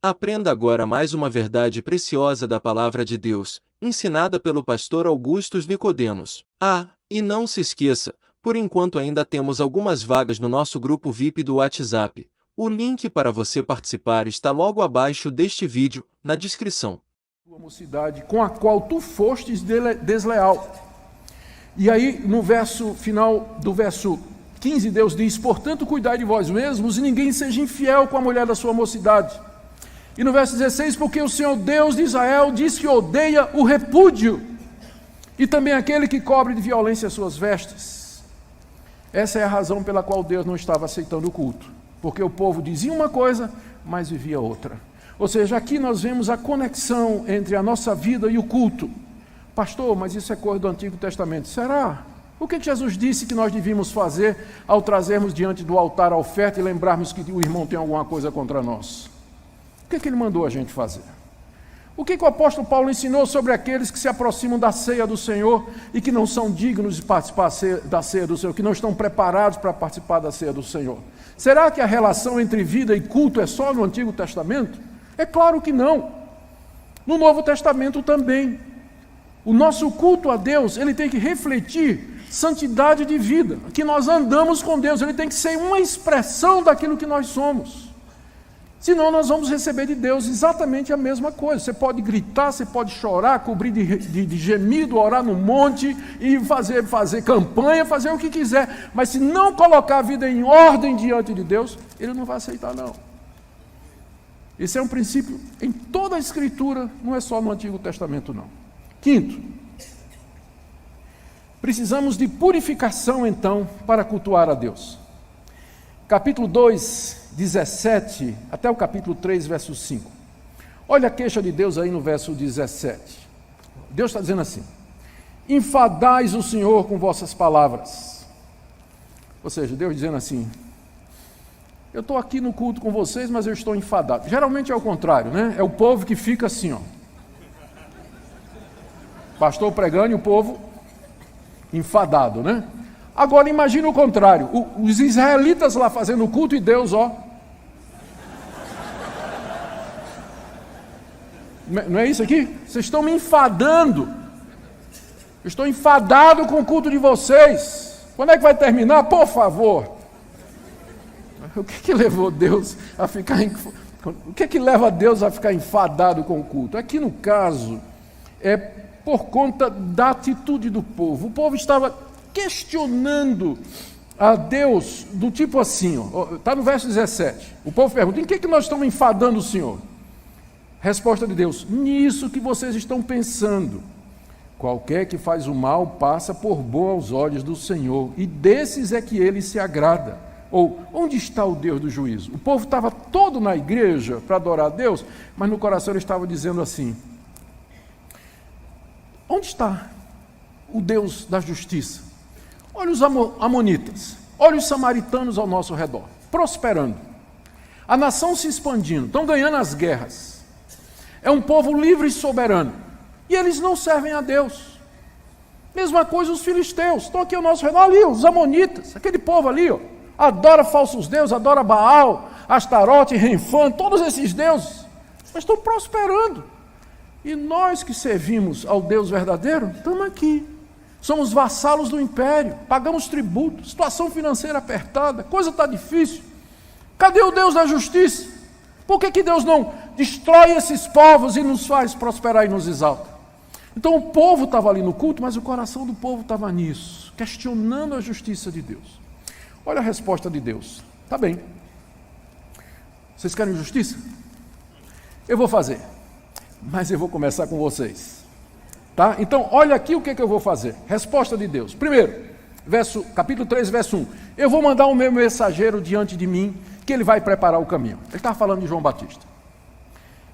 Aprenda agora mais uma verdade preciosa da Palavra de Deus, ensinada pelo pastor Augustus Nicodemos. E não se esqueça, por enquanto ainda temos algumas vagas no nosso grupo VIP do WhatsApp. O link para você participar está logo abaixo deste vídeo, na descrição. Tua mocidade, com a qual tu fostes desleal. E aí, no verso final do verso 15, Deus diz: portanto, cuidai de vós mesmos e ninguém seja infiel com a mulher da sua mocidade. E no verso 16, porque o Senhor Deus de Israel diz que odeia o repúdio, e também aquele que cobre de violência as suas vestes. Essa é a razão pela qual Deus não estava aceitando o culto, porque o povo dizia uma coisa, mas vivia outra. Ou seja, aqui nós vemos a conexão entre a nossa vida e o culto. Pastor, mas isso é coisa do Antigo Testamento. Será? O que Jesus disse que nós devíamos fazer ao trazermos diante do altar a oferta e lembrarmos que o irmão tem alguma coisa contra nós? O que ele mandou a gente fazer? O que o apóstolo Paulo ensinou sobre aqueles que se aproximam da ceia do Senhor e que não são dignos de participar da ceia do Senhor, que não estão preparados para participar da ceia do Senhor? Será que a relação entre vida e culto é só no Antigo Testamento? É claro que não. No Novo Testamento também. O nosso culto a Deus, ele tem que refletir santidade de vida, que nós andamos com Deus, ele tem que ser uma expressão daquilo que nós somos. Senão nós vamos receber de Deus exatamente a mesma coisa. Você pode gritar, você pode chorar, cobrir de gemido, orar no monte e fazer campanha, fazer o que quiser. Mas se não colocar a vida em ordem diante de Deus, Ele não vai aceitar não. Esse é um princípio em toda a Escritura, não é só no Antigo Testamento não. Quinto, precisamos de purificação então para cultuar a Deus. Capítulo 2, 17, até o capítulo 3, verso 5. Olha a queixa de Deus aí no verso 17. Deus está dizendo assim: enfadais o Senhor com vossas palavras. Ou seja, Deus dizendo assim: eu estou aqui no culto com vocês, mas eu estou enfadado. Geralmente é o contrário, né? É o povo que fica assim, ó. Pastor pregando e o povo enfadado, né? Agora imagine o contrário, os israelitas lá fazendo o culto e Deus, ó. Não é isso aqui? Vocês estão me enfadando. Eu estou enfadado com o culto de vocês. Quando é que vai terminar? Por favor. O que levou Deus a ficar... O que leva Deus a ficar enfadado com o culto? Aqui no caso, é por conta da atitude do povo. O povo estava questionando a Deus do tipo assim, está no verso 17. O povo pergunta: em que nós estamos enfadando o Senhor? Resposta de Deus: nisso que vocês estão pensando. Qualquer que faz o mal passa por bom aos olhos do Senhor, e desses é que ele se agrada. Ou, onde está o Deus do juízo? O povo estava todo na igreja para adorar a Deus, mas no coração ele estava dizendo assim: onde está o Deus da justiça? Olha os amonitas, olha os samaritanos ao nosso redor, prosperando. A nação se expandindo, estão ganhando as guerras. É um povo livre e soberano. E eles não servem a Deus. Mesma coisa os filisteus, estão aqui ao nosso redor, ali os amonitas, aquele povo ali, ó, adora falsos deuses, adora Baal, Astarote, Renfã, todos esses deuses, mas estão prosperando. E nós que servimos ao Deus verdadeiro, estamos aqui. Somos vassalos do império, pagamos tributo, situação financeira apertada, coisa está difícil. Cadê o Deus da justiça? Por que Deus não destrói esses povos e nos faz prosperar e nos exalta? Então o povo estava ali no culto, mas o coração do povo estava nisso, questionando a justiça de Deus. Olha a resposta de Deus: tá bem, vocês querem justiça? Eu vou fazer, mas eu vou começar com vocês. Tá? Então, olha aqui o que eu vou fazer. Resposta de Deus. Primeiro, capítulo 3, verso 1. Eu vou mandar o meu mensageiro diante de mim, que ele vai preparar o caminho. Ele estava falando de João Batista.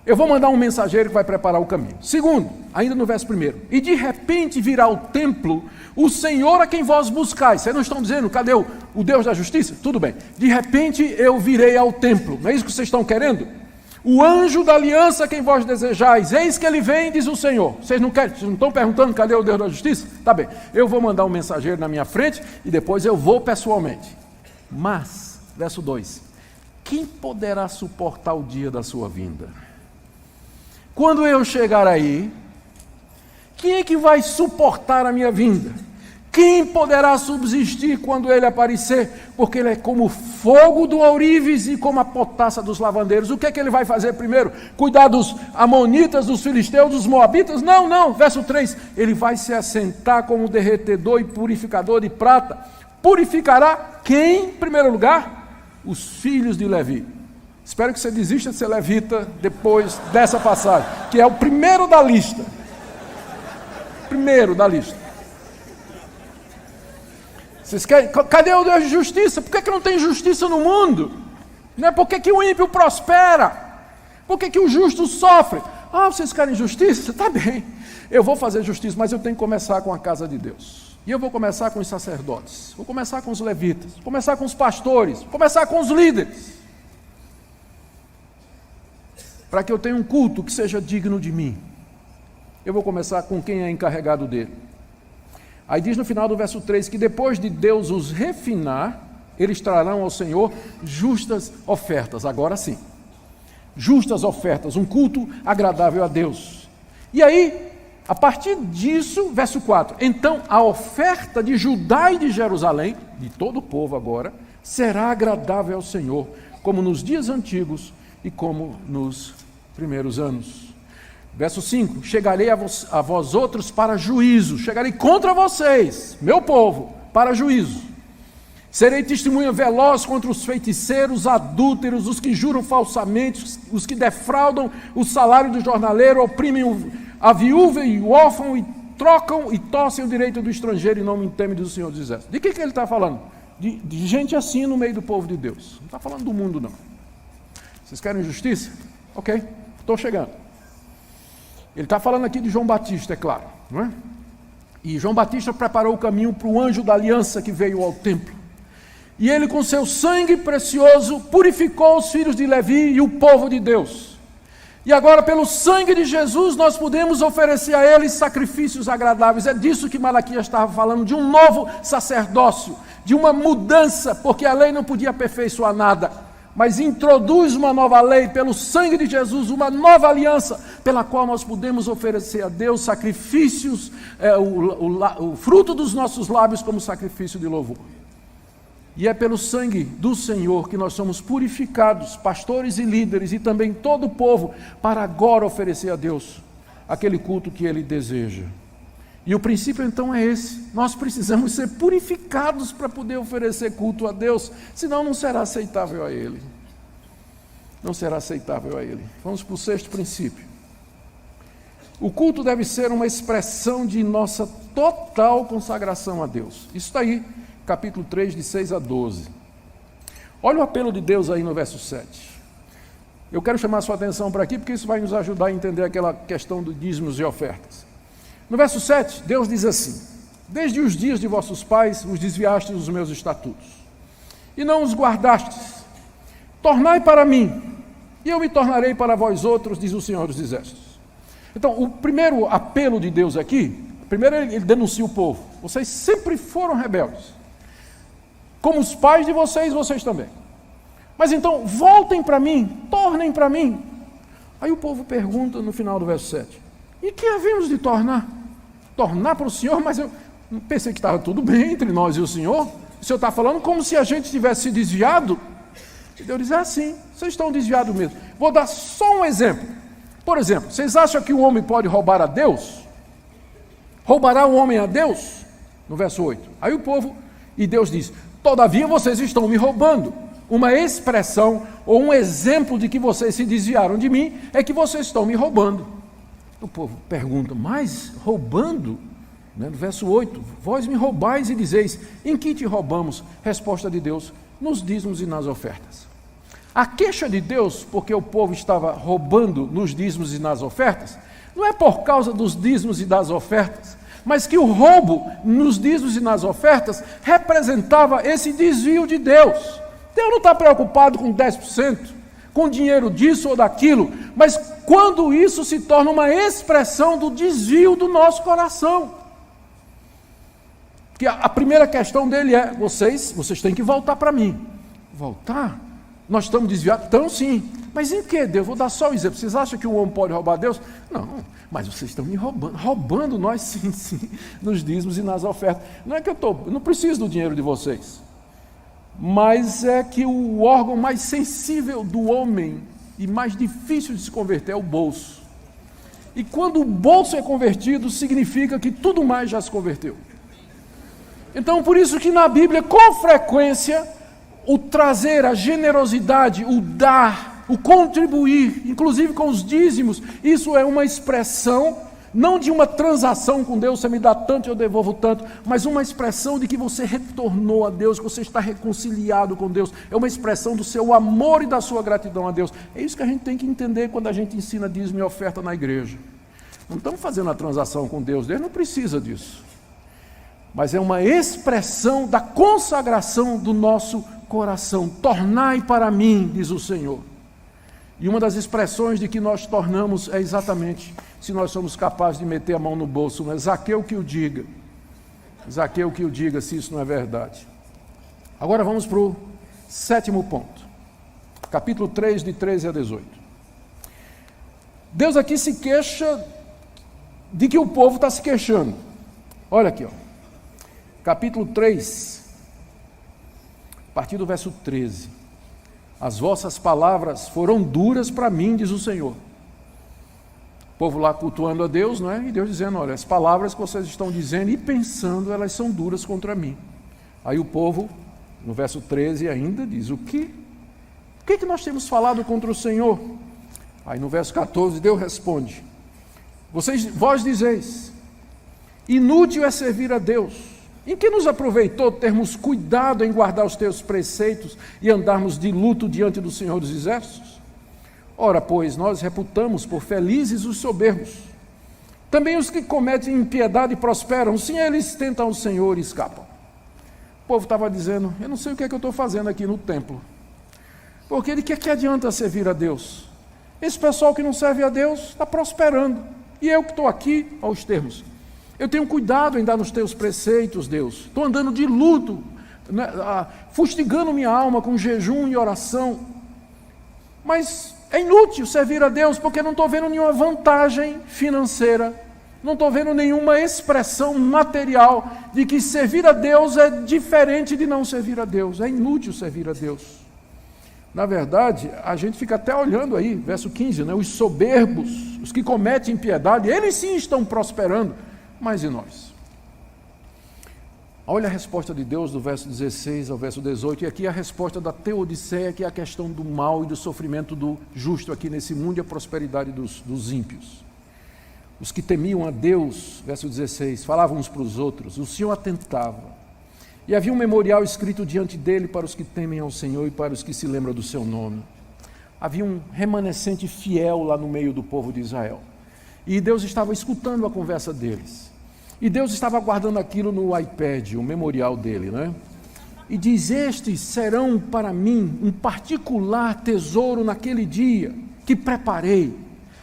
Eu vou mandar um mensageiro que vai preparar o caminho. Segundo, ainda no verso 1. E de repente virá ao templo o Senhor a quem vós buscais. Vocês não estão dizendo, cadê o Deus da justiça? Tudo bem. De repente eu virei ao templo. Não é isso que vocês estão querendo? O anjo da aliança a quem vós desejais, eis que ele vem, diz o Senhor. Vocês não querem? Vocês não estão perguntando cadê o Deus da justiça? Tá bem, eu vou mandar um mensageiro na minha frente e depois eu vou pessoalmente. Mas, verso 2, quem poderá suportar o dia da sua vinda? Quando eu chegar aí, quem é que vai suportar a minha vinda? Quem poderá subsistir quando ele aparecer? Porque ele é como o fogo do ourives e como a potassa dos lavandeiros. O que é que ele vai fazer primeiro? Cuidar dos amonitas, dos filisteus, dos moabitas? Não. Verso 3. Ele vai se assentar como derretedor e purificador de prata. Purificará quem, em primeiro lugar? Os filhos de Levi. Espero que você desista de ser levita depois dessa passagem, que é o primeiro da lista. Primeiro da lista. Vocês querem, cadê o Deus de justiça? Por que não tem justiça no mundo? Não é? Por que o ímpio prospera? Por que o justo sofre? Vocês querem justiça? Tá bem, eu vou fazer justiça, mas eu tenho que começar com a casa de Deus. E eu vou começar com os sacerdotes, vou começar com os levitas, vou começar com os pastores, vou começar com os líderes. Para que eu tenha um culto que seja digno de mim. Eu vou começar com quem é encarregado dele. Aí diz no final do verso 3 que depois de Deus os refinar, eles trarão ao Senhor justas ofertas. Agora sim, justas ofertas, um culto agradável a Deus. E aí, a partir disso, verso 4, então a oferta de Judá e de Jerusalém, de todo o povo agora, será agradável ao Senhor, como nos dias antigos e como nos primeiros anos. Verso 5, chegarei a vós outros para juízo, chegarei contra vocês, meu povo, para juízo. Serei testemunha veloz contra os feiticeiros, adúlteros, os que juram falsamente, os que defraudam o salário do jornaleiro, oprimem a viúva e o órfão, e trocam e torcem o direito do estrangeiro, e não me temem do Senhor dos Exércitos. De que ele está falando? De gente assim no meio do povo de Deus. Não está falando do mundo, não. Vocês querem justiça? Ok, estou chegando. Ele está falando aqui de João Batista, é claro, não é? E João Batista preparou o caminho para o anjo da aliança que veio ao templo. E ele, com seu sangue precioso, purificou os filhos de Levi e o povo de Deus. E agora, pelo sangue de Jesus, nós podemos oferecer a eles sacrifícios agradáveis. É disso que Malaquias estava falando, de um novo sacerdócio, de uma mudança, porque a lei não podia aperfeiçoar nada. Mas introduz uma nova lei pelo sangue de Jesus, uma nova aliança, pela qual nós podemos oferecer a Deus sacrifícios, o fruto dos nossos lábios como sacrifício de louvor. E é pelo sangue do Senhor que nós somos purificados, pastores e líderes, e também todo o povo, para agora oferecer a Deus aquele culto que Ele deseja. E o princípio então é esse: nós precisamos ser purificados para poder oferecer culto a Deus, senão não será aceitável a Ele. Não será aceitável a Ele. Vamos para o sexto princípio. O culto deve ser uma expressão de nossa total consagração a Deus. Isso está aí, capítulo 3, de 6 a 12. Olha o apelo de Deus aí no verso 7. Eu quero chamar a sua atenção para aqui, porque isso vai nos ajudar a entender aquela questão dos dízimos e ofertas. No verso 7, Deus diz assim: desde os dias de vossos pais os desviastes dos meus estatutos, e não os guardastes. Tornai para mim, e eu me tornarei para vós outros, diz o Senhor dos Exércitos. Então, o primeiro apelo de Deus aqui, primeiro ele denuncia o povo: vocês sempre foram rebeldes, como os pais de vocês, vocês também. Mas então, voltem para mim, tornem para mim. Aí o povo pergunta no final do verso 7: e que havemos de tornar? Tornar para o Senhor? Mas eu pensei que estava tudo bem entre nós e o Senhor. O Senhor está falando como se a gente tivesse se desviado. E Deus diz: sim, vocês estão desviados mesmo. Vou dar só um exemplo. Por exemplo, vocês acham que o homem pode roubar a Deus? Roubará o homem a Deus? No verso 8. Aí o povo, e Deus diz: todavia vocês estão me roubando. Uma expressão ou um exemplo de que vocês se desviaram de mim é que vocês estão me roubando. O povo pergunta: mas roubando? No verso 8, vós me roubais e dizeis: em que te roubamos? Resposta de Deus: nos dízimos e nas ofertas. A queixa de Deus, porque o povo estava roubando nos dízimos e nas ofertas, não é por causa dos dízimos e das ofertas, mas que o roubo nos dízimos e nas ofertas representava esse desvio de Deus. Deus não está preocupado com 10%, com dinheiro disso ou daquilo, mas quando isso se torna uma expressão do desvio do nosso coração. Porque a primeira questão dele é: vocês têm que voltar para mim. Voltar? Nós estamos desviados? Então sim. Mas em que, Deus? Vou dar só um exemplo. Vocês acham que o homem pode roubar Deus? Não, mas vocês estão me roubando nós sim, nos dízimos e nas ofertas. Não é que eu não preciso do dinheiro de vocês. Mas é que o órgão mais sensível do homem e mais difícil de se converter é o bolso. E quando o bolso é convertido, significa que tudo mais já se converteu. Então, por isso que na Bíblia, com frequência, o trazer, a generosidade, o dar, o contribuir, inclusive com os dízimos, isso é uma expressão, não de uma transação com Deus, você me dá tanto, eu devolvo tanto, mas uma expressão de que você retornou a Deus, que você está reconciliado com Deus, é uma expressão do seu amor e da sua gratidão a Deus. É isso que a gente tem que entender quando a gente ensina dízimo e oferta na igreja. Não estamos fazendo a transação com Deus, Deus não precisa disso. Mas é uma expressão da consagração do nosso coração. Tornai para mim, diz o Senhor. E uma das expressões de que nós tornamos é exatamente se nós somos capazes de meter a mão no bolso. Não é Zaqueu que o diga. Zaqueu que o diga, se isso não é verdade. Agora vamos para o 7º ponto. Capítulo 3, de 13 a 18. Deus aqui se queixa de que o povo está se queixando. Olha aqui, ó. Capítulo 3, a partir do verso 13. As vossas palavras foram duras para mim, diz o Senhor. O povo lá cultuando a Deus, não é? E Deus dizendo, olha, as palavras que vocês estão dizendo e pensando, elas são duras contra mim. Aí o povo, no verso 13 ainda, diz, o que nós temos falado contra o Senhor? Aí no verso 14, Deus responde, vós dizeis, inútil é servir a Deus. Em que nos aproveitou termos cuidado em guardar os teus preceitos e andarmos de luto diante do Senhor dos Exércitos? Ora, pois, nós reputamos por felizes os soberbos. Também os que cometem impiedade prosperam, sim, eles tentam o Senhor e escapam. O povo estava dizendo, eu não sei o que é que eu estou fazendo aqui no templo. Porque de que adianta servir a Deus? Esse pessoal que não serve a Deus está prosperando. E eu que estou aqui, aos termos. Eu tenho cuidado em dar nos teus preceitos, Deus. Estou andando de luto, né, fustigando minha alma com jejum e oração. Mas é inútil servir a Deus, porque não estou vendo nenhuma vantagem financeira, não estou vendo nenhuma expressão material de que servir a Deus é diferente de não servir a Deus. É inútil servir a Deus. Na verdade, a gente fica até olhando aí, verso 15, né, os soberbos, os que cometem impiedade, eles sim estão prosperando. Mas e nós? Olha a resposta de Deus do verso 16 ao verso 18, e aqui a resposta da teodiceia, que é a questão do mal e do sofrimento do justo aqui nesse mundo e a prosperidade dos ímpios. Os que temiam a Deus, verso 16, falavam uns para os outros, o Senhor atentava, e havia um memorial escrito diante dele para os que temem ao Senhor e para os que se lembram do seu nome. Havia um remanescente fiel lá no meio do povo de Israel. E Deus estava escutando a conversa deles. E Deus estava guardando aquilo no iPad, o memorial dele, né? E diz, estes serão para mim um particular tesouro naquele dia que preparei.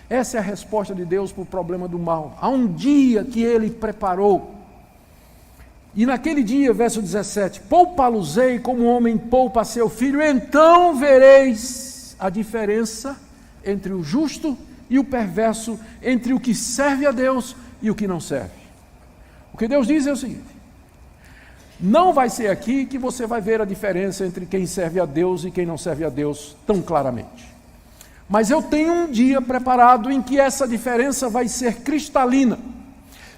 Essa é a resposta de Deus para o problema do mal. Há um dia que ele preparou. E naquele dia, verso 17, poupá-los-ei como um homem poupa a seu filho, então vereis a diferença entre o justo e o perverso, entre o que serve a Deus e o que não serve. O que Deus diz é o seguinte, não vai ser aqui que você vai ver a diferença entre quem serve a Deus e quem não serve a Deus tão claramente. Mas eu tenho um dia preparado em que essa diferença vai ser cristalina.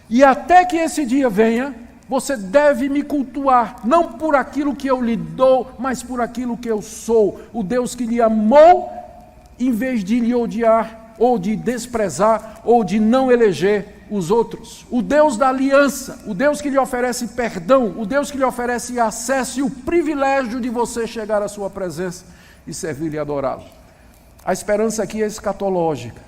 E até que esse dia venha, você deve me cultuar, não por aquilo que eu lhe dou, mas por aquilo que eu sou. O Deus que lhe amou, em vez de lhe odiar, ou de desprezar, ou de não eleger os outros. O Deus da aliança, o Deus que lhe oferece perdão, o Deus que lhe oferece acesso e o privilégio de você chegar à sua presença e servir-lhe e adorá-lo. A esperança aqui é escatológica.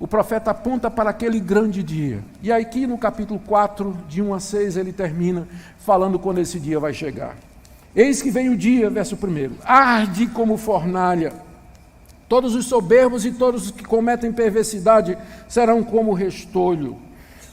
O profeta aponta para aquele grande dia. E aqui no capítulo 4, de 1 a 6, ele termina falando quando esse dia vai chegar. Eis que vem o dia, verso 1, arde como fornalha. Todos os soberbos e todos os que cometem perversidade serão como restolho.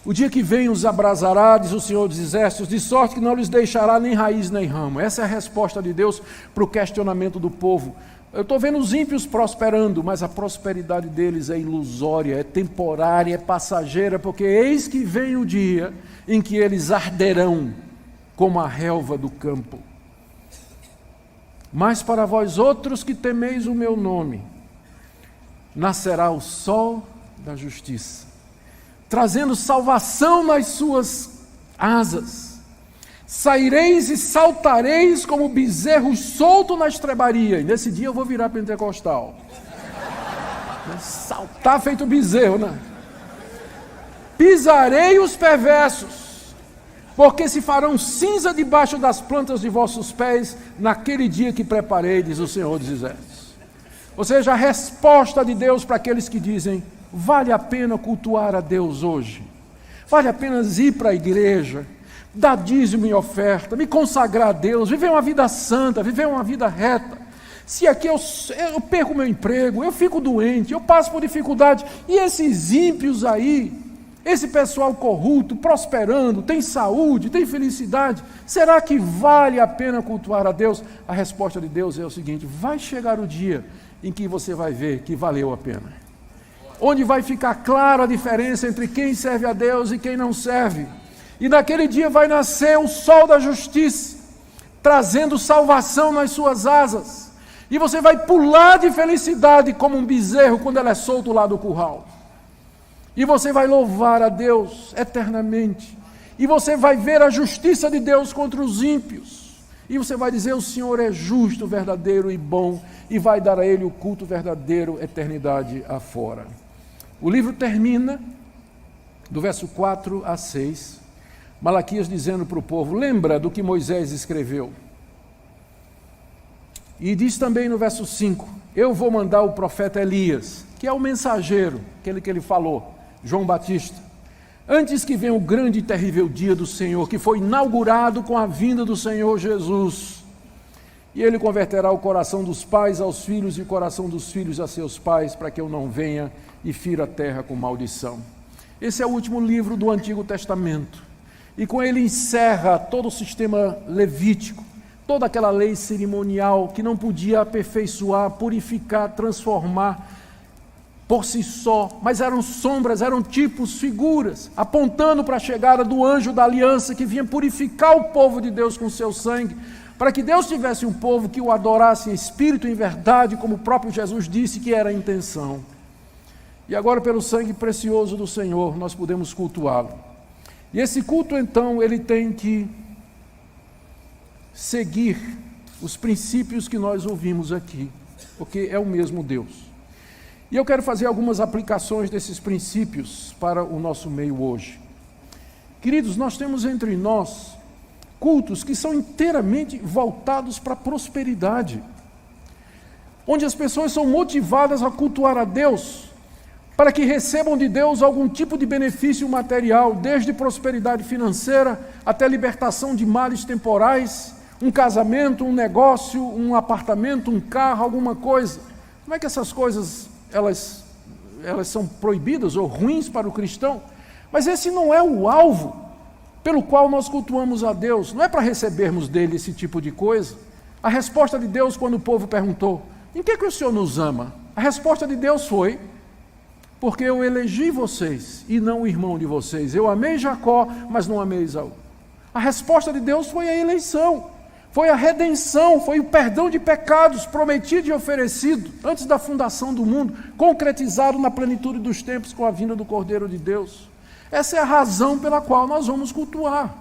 O dia que vem os abrasará, diz o Senhor dos Exércitos, de sorte que não lhes deixará nem raiz nem ramo. Essa é a resposta de Deus para o questionamento do povo. Eu estou vendo os ímpios prosperando, mas a prosperidade deles é ilusória, é temporária, é passageira, porque eis que vem o dia em que eles arderão como a relva do campo. Mas para vós outros que temeis o meu nome, nascerá o sol da justiça, trazendo salvação nas suas asas. Saireis e saltareis como bezerros soltos na estrebaria. E nesse dia eu vou virar pentecostal. Saltar feito bezerro, né? Pisarei os perversos, porque se farão cinza debaixo das plantas de vossos pés, naquele dia que preparei, diz o Senhor dos Exércitos. Ou seja, a resposta de Deus para aqueles que dizem, vale a pena cultuar a Deus hoje? Vale a pena ir para a igreja, dar dízimo e oferta, me consagrar a Deus, viver uma vida santa, viver uma vida reta. Se aqui eu perco meu emprego, eu fico doente, eu passo por dificuldade, e esses ímpios aí, esse pessoal corrupto, prosperando, tem saúde, tem felicidade, será que vale a pena cultuar a Deus? A resposta de Deus é o seguinte, vai chegar o dia em que você vai ver que valeu a pena. Onde vai ficar clara a diferença entre quem serve a Deus e quem não serve. E naquele dia vai nascer o sol da justiça, trazendo salvação nas suas asas. E você vai pular de felicidade como um bezerro quando ele é solto lá do curral. E você vai louvar a Deus eternamente. E você vai ver a justiça de Deus contra os ímpios. E você vai dizer, o Senhor é justo, verdadeiro e bom. E vai dar a Ele o culto verdadeiro, eternidade afora. O livro termina, do verso 4 a 6, Malaquias dizendo para o povo, lembra do que Moisés escreveu. E diz também no verso 5, eu vou mandar o profeta Elias, que é o mensageiro, aquele que ele falou, João Batista, antes que venha o grande e terrível dia do Senhor, que foi inaugurado com a vinda do Senhor Jesus. E ele converterá o coração dos pais aos filhos e o coração dos filhos a seus pais, para que eu não venha e fira a terra com maldição. Esse é o último livro do Antigo Testamento. E com ele encerra todo o sistema levítico, toda aquela lei cerimonial que não podia aperfeiçoar, purificar, transformar por si só, mas eram sombras, eram tipos, figuras, apontando para a chegada do anjo da aliança que vinha purificar o povo de Deus com seu sangue, para que Deus tivesse um povo que o adorasse em espírito e em verdade, como o próprio Jesus disse que era a intenção. E agora, pelo sangue precioso do Senhor, nós podemos cultuá-lo. E esse culto, então, ele tem que seguir os princípios que nós ouvimos aqui, porque é o mesmo Deus. E eu quero fazer algumas aplicações desses princípios para o nosso meio hoje. Queridos, nós temos entre nós cultos que são inteiramente voltados para a prosperidade, onde as pessoas são motivadas a cultuar a Deus, para que recebam de Deus algum tipo de benefício material, desde prosperidade financeira até libertação de males temporais, um casamento, um negócio, um apartamento, um carro, alguma coisa. Não é que essas coisas elas são proibidas ou ruins para o cristão, mas esse não é o alvo pelo qual nós cultuamos a Deus, não é para recebermos dele esse tipo de coisa. A resposta de Deus quando o povo perguntou, em que o Senhor nos ama? A resposta de Deus foi, porque eu elegi vocês e não o irmão de vocês. Eu amei Jacó, mas não amei Esaú. A resposta de Deus foi a eleição, foi a redenção, foi o perdão de pecados prometido e oferecido antes da fundação do mundo, concretizado na plenitude dos tempos com a vinda do Cordeiro de Deus. Essa é a razão pela qual nós vamos cultuar.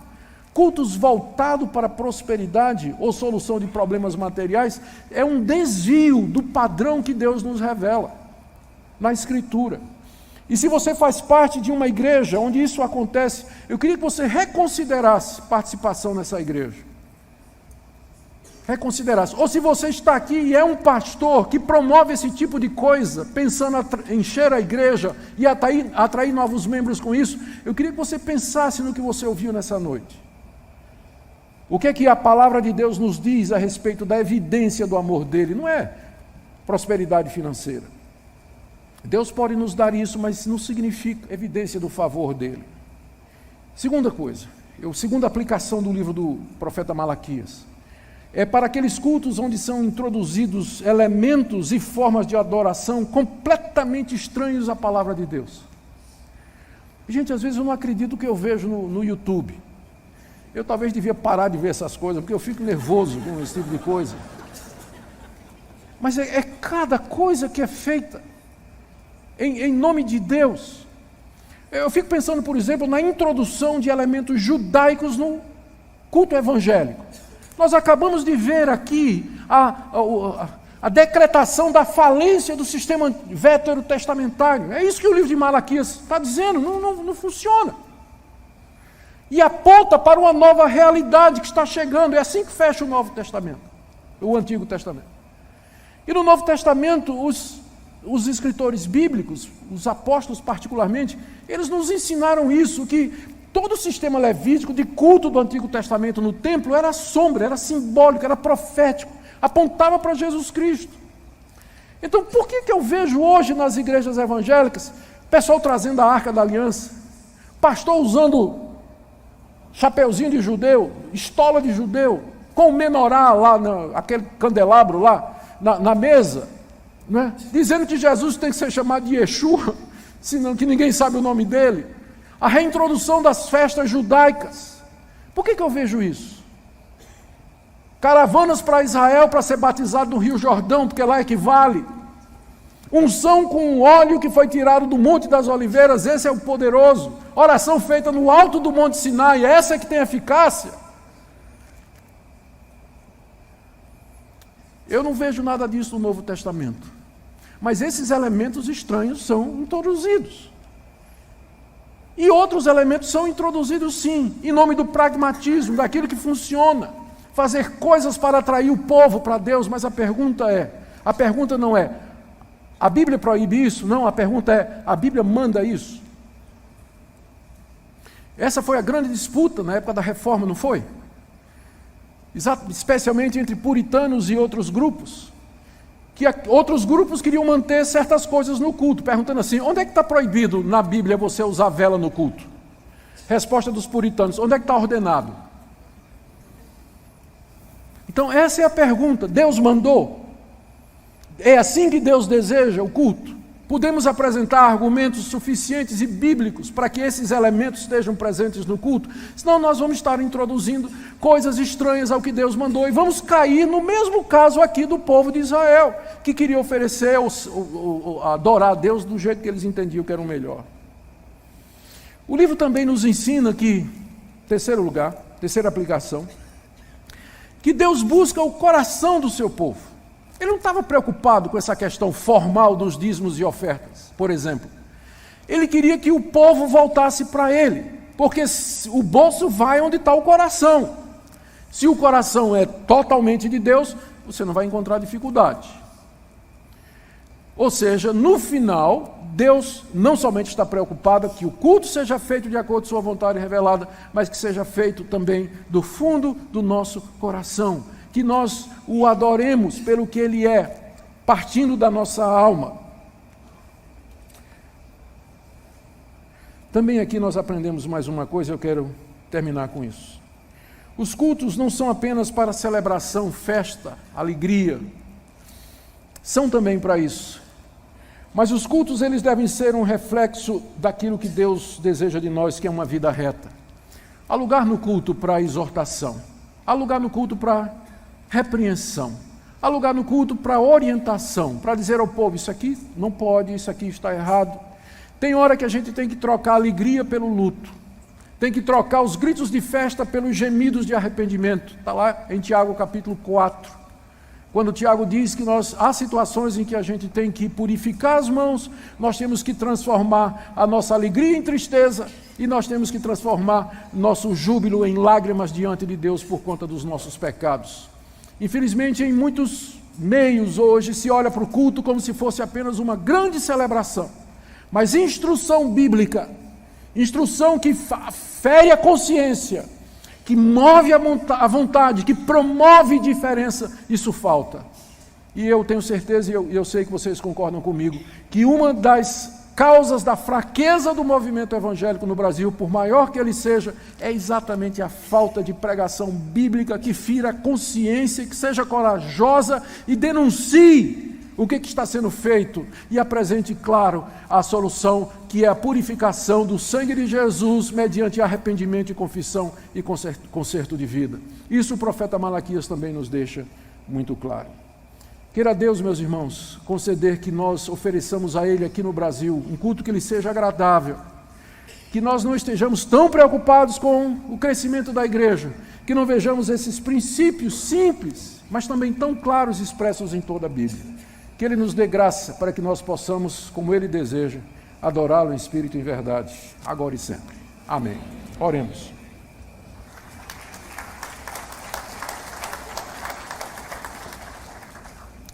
Cultos voltados para a prosperidade ou solução de problemas materiais é um desvio do padrão que Deus nos revela na Escritura. E se você faz parte de uma igreja onde isso acontece, eu queria que você reconsiderasse participação nessa igreja. Reconsiderasse. Ou se você está aqui e é um pastor que promove esse tipo de coisa, pensando em encher a igreja e atrair novos membros com isso, eu queria que você pensasse no que você ouviu nessa noite. O que é que a palavra de Deus nos diz a respeito da evidência do amor dele? Não é prosperidade financeira. Deus pode nos dar isso, mas não significa evidência do favor dele. Segunda coisa, segunda aplicação do livro do profeta Malaquias. é para aqueles cultos onde são introduzidos elementos e formas de adoração completamente estranhos à palavra de Deus. Gente, às vezes eu não acredito que eu vejo no YouTube. Eu talvez devia parar de ver essas coisas, porque eu fico nervoso com esse tipo de coisa. Mas é cada coisa que é feita em nome de Deus. Eu fico pensando, por exemplo, na introdução de elementos judaicos no culto evangélico. Nós acabamos de ver aqui a decretação da falência do sistema veterotestamentário. É isso que o livro de Malaquias está dizendo, não funciona. E aponta para uma nova realidade que está chegando. É assim que fecha o Novo Testamento, o Antigo Testamento. E no Novo Testamento, os escritores bíblicos, os apóstolos particularmente, eles nos ensinaram isso, que todo o sistema levítico de culto do Antigo Testamento no templo era sombra, era simbólico, era profético, apontava para Jesus Cristo. Então, por que eu vejo hoje nas igrejas evangélicas, pessoal trazendo a Arca da Aliança, pastor usando chapeuzinho de judeu, estola de judeu, com o menorá lá, aquele candelabro lá, na mesa, né? Dizendo que Jesus tem que ser chamado de Yeshua, senão que ninguém sabe o nome dele. A reintrodução das festas judaicas. Por que eu vejo isso? Caravanas para Israel para ser batizado no Rio Jordão, porque lá equivale. Unção com óleo que foi tirado do Monte das Oliveiras, esse é o poderoso. Oração feita no alto do Monte Sinai, essa é que tem eficácia. Eu não vejo nada disso no Novo Testamento. Mas esses elementos estranhos são introduzidos. E outros elementos são introduzidos sim, em nome do pragmatismo, daquilo que funciona. Fazer coisas para atrair o povo para Deus, mas a pergunta não é, a Bíblia proíbe isso? Não, a pergunta é, a Bíblia manda isso? Essa foi a grande disputa na época da Reforma, não foi? Especialmente entre puritanos e outros grupos. Que outros grupos queriam manter certas coisas no culto, perguntando assim, onde é que está proibido na Bíblia você usar vela no culto? Resposta dos puritanos, onde é que está ordenado? Então essa é a pergunta, Deus mandou? É assim que Deus deseja o culto? Podemos apresentar argumentos suficientes e bíblicos para que esses elementos estejam presentes no culto? Senão nós vamos estar introduzindo coisas estranhas ao que Deus mandou e vamos cair no mesmo caso aqui do povo de Israel, que queria oferecer, adorar a Deus do jeito que eles entendiam que era o melhor. O livro também nos ensina que, terceira aplicação, que Deus busca o coração do seu povo. Ele não estava preocupado com essa questão formal dos dízimos e ofertas, por exemplo. Ele queria que o povo voltasse para ele, porque o bolso vai onde está o coração. Se o coração é totalmente de Deus, você não vai encontrar dificuldade. Ou seja, no final, Deus não somente está preocupado que o culto seja feito de acordo com sua vontade revelada, mas que seja feito também do fundo do nosso coração. Que nós o adoremos pelo que Ele é, partindo da nossa alma. Também aqui nós aprendemos mais uma coisa, eu quero terminar com isso. Os cultos não são apenas para celebração, festa, alegria. São também para isso. Mas os cultos, eles devem ser um reflexo daquilo que Deus deseja de nós, que é uma vida reta. Há lugar no culto para exortação. Há lugar no culto para repreensão. Há lugar no culto para orientação, para dizer ao povo, isso aqui não pode, isso aqui está errado. Tem hora que a gente tem que trocar a alegria pelo luto. Tem que trocar os gritos de festa pelos gemidos de arrependimento. Está lá em Tiago capítulo 4. Quando Tiago diz que há situações em que a gente tem que purificar as mãos, nós temos que transformar a nossa alegria em tristeza e nós temos que transformar nosso júbilo em lágrimas diante de Deus por conta dos nossos pecados. Infelizmente, em muitos meios hoje se olha para o culto como se fosse apenas uma grande celebração. Mas instrução bíblica, instrução que fere a consciência, que move a vontade, que promove diferença, isso falta. E eu tenho certeza, e eu sei que vocês concordam comigo, que uma das causas da fraqueza do movimento evangélico no Brasil, por maior que ele seja, é exatamente a falta de pregação bíblica que fira a consciência, que seja corajosa e denuncie o que está sendo feito e apresente, claro, a solução, que é a purificação do sangue de Jesus mediante arrependimento e confissão e conserto de vida. Isso o profeta Malaquias também nos deixa muito claro. Queira Deus, meus irmãos, conceder que nós ofereçamos a Ele aqui no Brasil um culto que lhe seja agradável, que nós não estejamos tão preocupados com o crescimento da igreja, que não vejamos esses princípios simples, mas também tão claros expressos em toda a Bíblia. Que Ele nos dê graça para que nós possamos, como Ele deseja, adorá-lo em espírito e em verdade, agora e sempre. Amém. Oremos.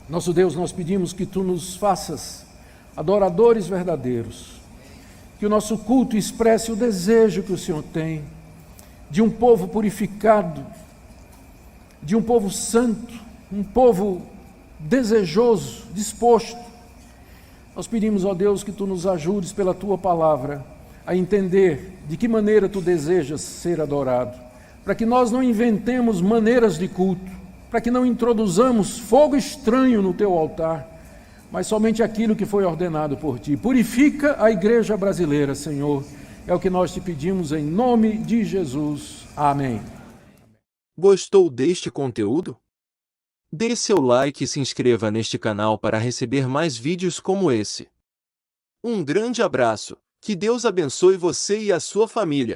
Nosso Deus, nós pedimos que Tu nos faças adoradores verdadeiros, que o nosso culto expresse o desejo que o Senhor tem de um povo purificado, de um povo santo, um povo desejoso, disposto. Nós pedimos, ó Deus, que Tu nos ajudes pela Tua palavra a entender de que maneira Tu desejas ser adorado, para que nós não inventemos maneiras de culto, para que não introduzamos fogo estranho no Teu altar, mas somente aquilo que foi ordenado por Ti. Purifica a igreja brasileira, Senhor, é o que nós Te pedimos em nome de Jesus. Amém. Gostou deste conteúdo? Dê seu like e se inscreva neste canal para receber mais vídeos como esse. Um grande abraço, que Deus abençoe você e a sua família.